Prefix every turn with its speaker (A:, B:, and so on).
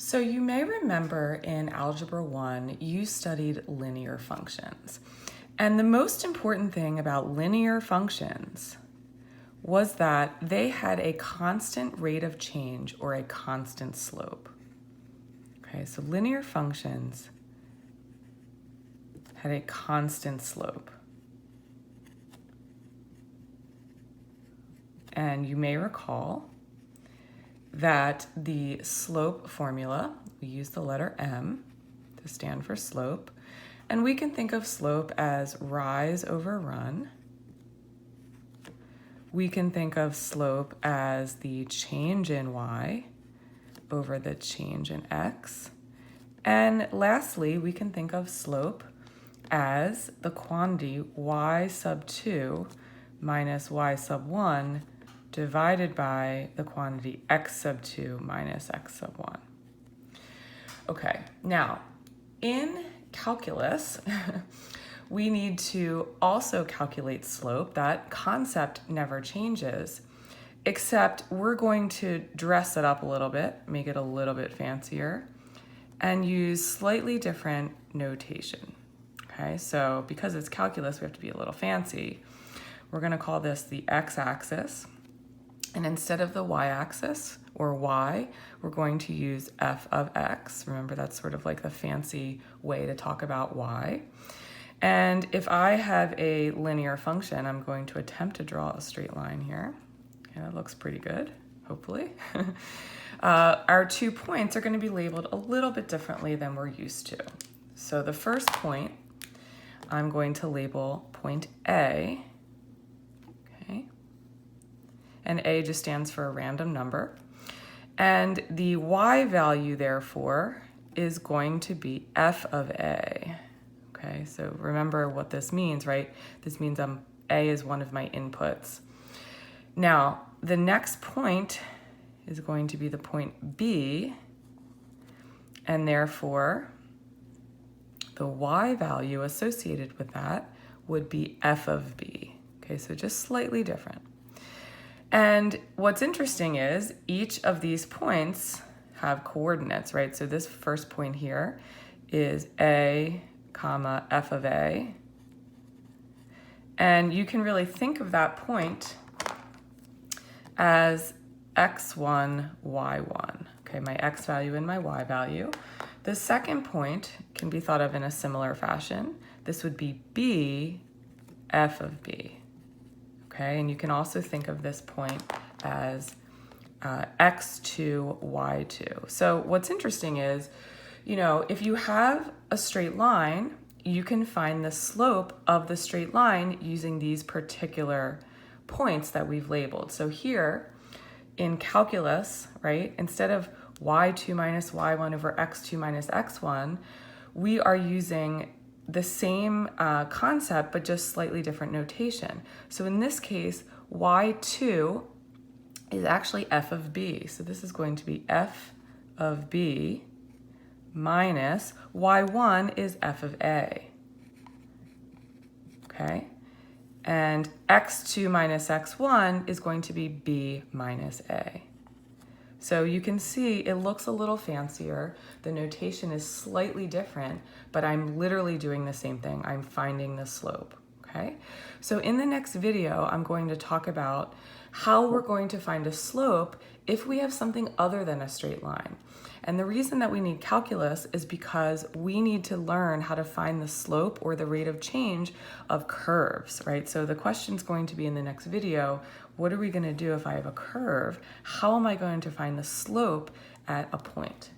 A: So you may remember in Algebra 1, you studied linear functions. And the most important thing about linear functions was that they had a constant rate of change or a constant slope. Okay, so linear functions had a constant slope. And you may recall that the slope formula, we use the letter M to stand for slope, and we can think of slope as rise over run. We can think of slope as the change in y over the change in x. And lastly, we can think of slope as the quantity y sub 2 minus y sub 1 divided by the quantity x sub 2 minus x sub 1. Okay, now in calculus, we need to also calculate slope. That concept never changes, except we're going to dress it up a little bit, make it a little bit fancier, and use slightly different notation. Okay, so because it's calculus, we have to be a little fancy. We're going to call this the x-axis. And instead of the y-axis, or y, we're going to use f of x. Remember, that's sort of like the fancy way to talk about y. And if I have a linear function, I'm going to attempt to draw a straight line here. Okay, that looks pretty good, hopefully. Our 2 points are going to be labeled a little bit differently than we're used to. So the first point, I'm going to label point A. And A just stands for a random number. And the y value, therefore, is going to be f of A. Okay, so remember what this means, right? This means A is one of my inputs. Now, the next point is going to be the point B, and therefore, the y value associated with that would be f of B. Okay, so just slightly different. And what's interesting is each of these points have coordinates, right? So this first point here is A, comma, f of A. And you can really think of that point as x1, y1. Okay, my x value and my y value. The second point can be thought of in a similar fashion. This would be B, f of B. Okay, and you can also think of this point as x2, y2. So what's interesting is, if you have a straight line, you can find the slope of the straight line using these particular points that we've labeled. So here in calculus, right, instead of y2 minus y1 over x2 minus x1, we are using the same concept, but just slightly different notation. So in this case, y2 is actually f of b. So this is going to be f of b minus y1 is f of a. Okay? And x2 minus x1 is going to be b minus a. So you can see it looks a little fancier. The notation is slightly different, but I'm literally doing the same thing. I'm finding the slope, okay? So in the next video, I'm going to talk about how we're going to find a slope if we have something other than a straight line. And the reason that we need calculus is because we need to learn how to find the slope or the rate of change of curves, right? So the question's going to be in the next video, what are we going to do if I have a curve? How am I going to find the slope at a point?